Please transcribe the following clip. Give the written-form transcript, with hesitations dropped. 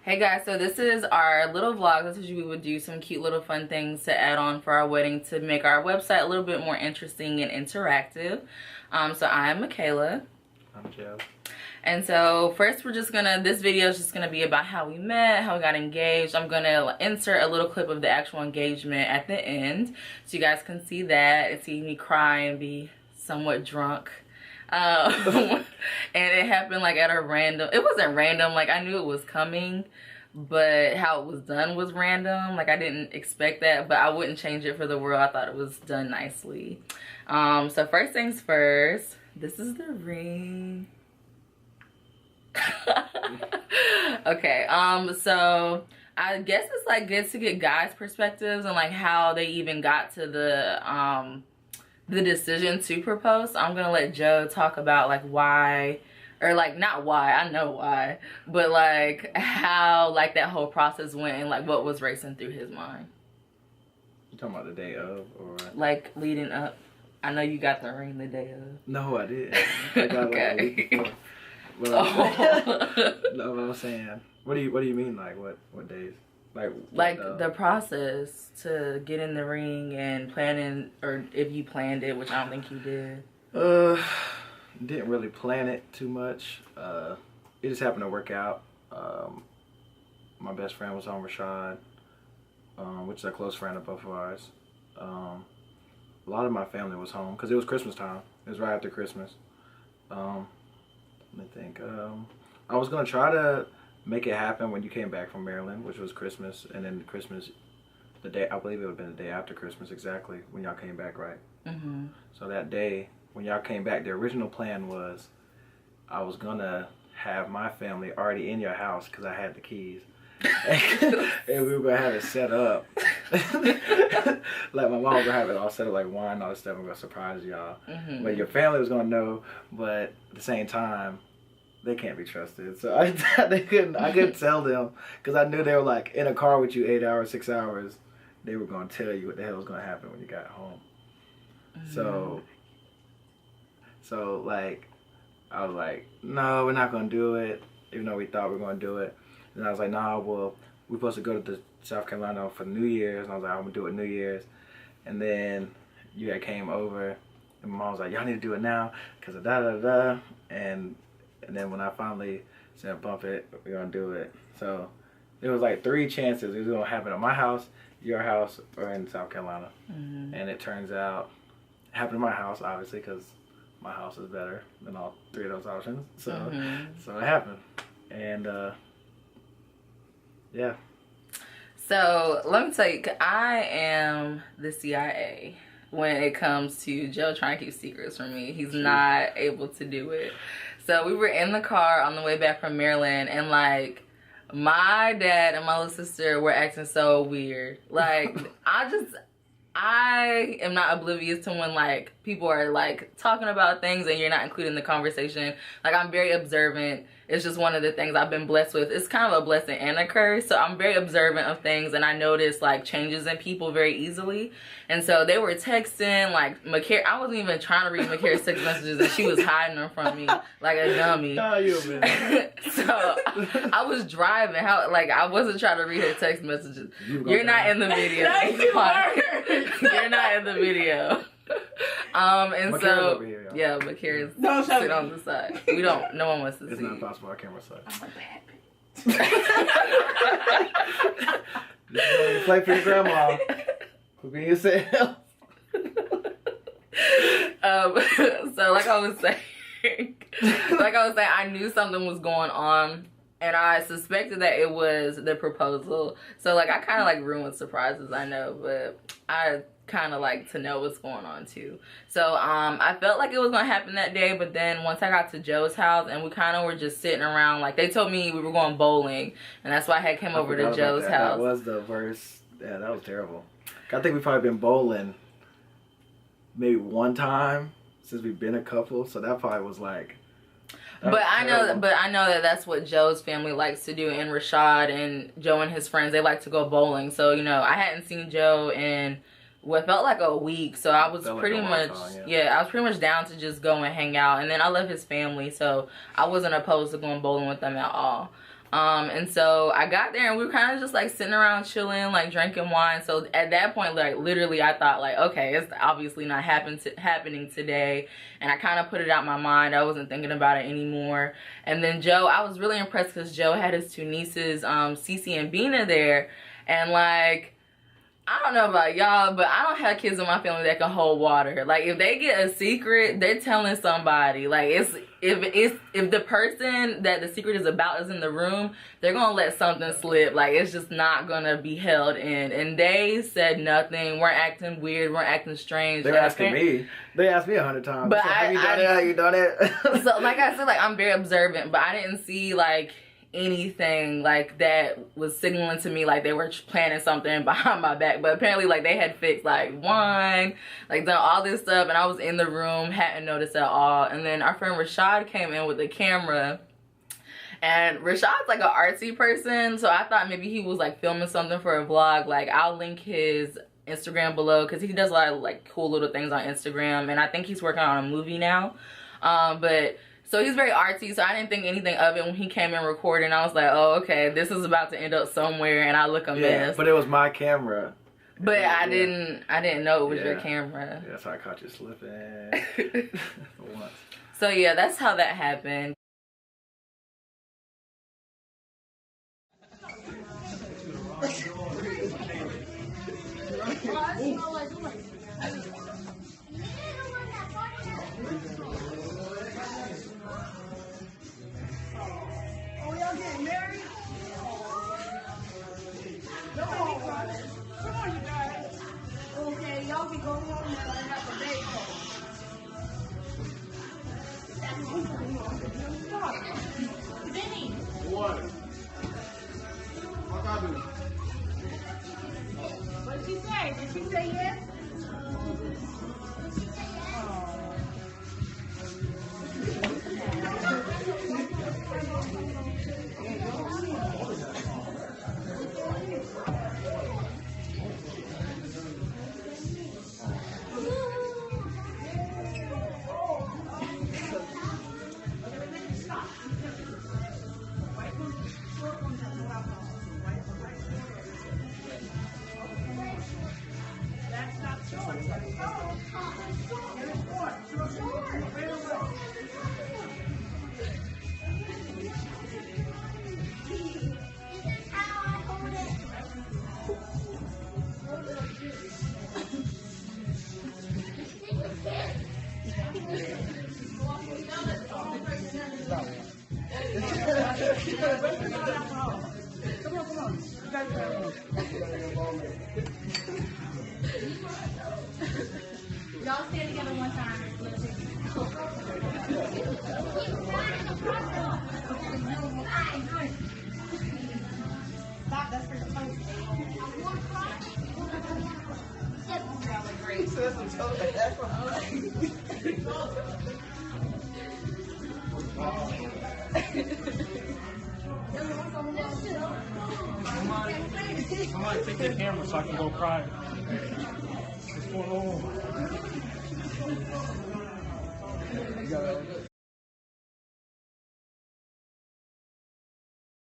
Hey guys, so this is our little vlog. This is we would do some cute little fun things to add on for our wedding to make our website a little bit more interesting and interactive. So I'm Michaela. I'm Joe. And so first this video is just gonna be about how we met, how we got engaged. I'm gonna insert a little clip of the actual engagement at the end so you guys can see that and see me cry and be somewhat drunk. And it happened like at a random, it wasn't random, like I knew it was coming, but how it was done was random. Like I didn't expect that, but I wouldn't change it for the world. I thought it was done nicely. So first things first, this is the ring. Okay, so I guess it's like good to get guys' perspectives and like how they even got to the decision to propose. So I'm gonna let Joe talk about like why, or like not why, I know why, but like how like that whole process went and like what was racing through his mind. You talking about the day of, or like leading up? I know you got the ring the day of. No, I didn't. I got Okay. like a week before. Well, no, what I'm saying. What do you mean? Like what days? Like the process to get in the ring and planning, or if you planned it, which I don't think you did. Didn't really plan it too much. It just happened to work out. My best friend was on Rashad, which is a close friend of both of ours. A lot of my family was home because it was Christmas time. It was right after Christmas. Let me think. I was gonna try to make it happen when you came back from Maryland, which was Christmas, and then Christmas, the day, I believe it would have been the day after Christmas exactly, when y'all came back, right? Mm-hmm. So that day, when y'all came back, the original plan was I was gonna have my family already in your house because I had the keys. And we were gonna have it set up. Like my mom was gonna have it all set up, like wine and all this stuff. I'm gonna surprise y'all. Mm-hmm. But your family was gonna know, but at the same time, they can't be trusted. So I couldn't tell them because I knew they were like in a car with you 8 hours, 6 hours. They were gonna tell you what the hell was gonna happen when you got home. Mm-hmm. So like I was like, no, we're not gonna do it, even though we thought we were gonna do it. And I was like, nah, well, we're supposed to go to South Carolina for New Year's. And I was like, I'm gonna do it New Year's. And then you had came over, and my mom was like, y'all need to do it now because of da-da-da. And then when I finally said, bump it, we're gonna do it. So there was like 3 chances. It was gonna happen at my house, your house, or in South Carolina. Mm-hmm. And it turns out, it happened at my house, obviously, because my house is better than all 3 of those options. So, mm-hmm. So it happened. And, yeah. So let me tell you, I am the CIA when it comes to Joe trying to keep secrets from me. He's not able to do it. So we were in the car on the way back from Maryland, and like my dad and my little sister were acting so weird. Like I am not oblivious to when like people are like talking about things and you're not included in the conversation. Like I'm very observant. It's just one of the things I've been blessed with. It's kind of a blessing and a curse. So I'm very observant of things, and I notice like changes in people very easily. And so they were texting like Michaela. I wasn't even trying to read Michaela's text messages, and she was hiding them from me like a dummy. Oh, you man. So I was driving. I wasn't trying to read her text messages. You're not in the video. You're not in the video. And Michaela's so over here, yeah, Michaela's sit on the side. No one wants to see. It's not possible. Our camera side. I'm a bad bitch. Play for your grandma. For being yourself. So like I was saying, I knew something was going on, and I suspected that it was the proposal. So like I kind of like ruin surprises, I know, but I kind of like to know what's going on too. So I felt like it was gonna happen that day, but then once I got to Joe's house and we kind of were just sitting around, like they told me we were going bowling, and that's why I had came over to Joe's house. That was the worst. Yeah, that was terrible. I think we've probably been bowling maybe one time since we've been a couple, so that probably was like. But I know that that's what Joe's family likes to do, and Rashad and Joe and his friends, they like to go bowling. So you know, I hadn't seen Joe in what felt like a week, so I was pretty much I was pretty much down to just go and hang out. And then I love his family, so I wasn't opposed to going bowling with them at all. And so I got there and we were kind of just like sitting around chilling, like drinking wine. So at that point, like literally I thought like, okay, it's obviously not happening today. And I kind of put it out my mind. I wasn't thinking about it anymore. And then Joe, I was really impressed because Joe had his two nieces, Cece and Bina, there. And like, I don't know about y'all, but I don't have kids in my family that can hold water. Like, if they get a secret, they're telling somebody. Like, if the person that the secret is about is in the room, they're gonna let something slip. Like, it's just not gonna be held in. And they said nothing. Weren't acting weird. Weren't acting strange. They're asking me. They asked me 100 times. But have you done it? Have you done it? So, like I said, like, I'm very observant, but I didn't see like anything like that was signaling to me like they were planning something behind my back. But apparently like they had fixed like wine, like done all this stuff, and I was in the room, hadn't noticed at all. And then our friend Rashad came in with the camera, and Rashad's like an artsy person, so I thought maybe he was like filming something for a vlog. Like, I'll link his Instagram below because he does a lot of like cool little things on Instagram, and I think he's working on a movie now. So he's very artsy, so I didn't think anything of it when he came in recording. I was like, oh, okay, this is about to end up somewhere, and I look a mess. But it was my camera. But I didn't know it was your camera. Yeah, so I caught you slipping for once. So yeah, that's how that happened. Y'all can go home now and have a day home. Vinny! What? What I do? What did she say? Did she say yes? Y'all stay together one time. Stop, that's for the post. Somebody take the camera so I can go cry. What's going on?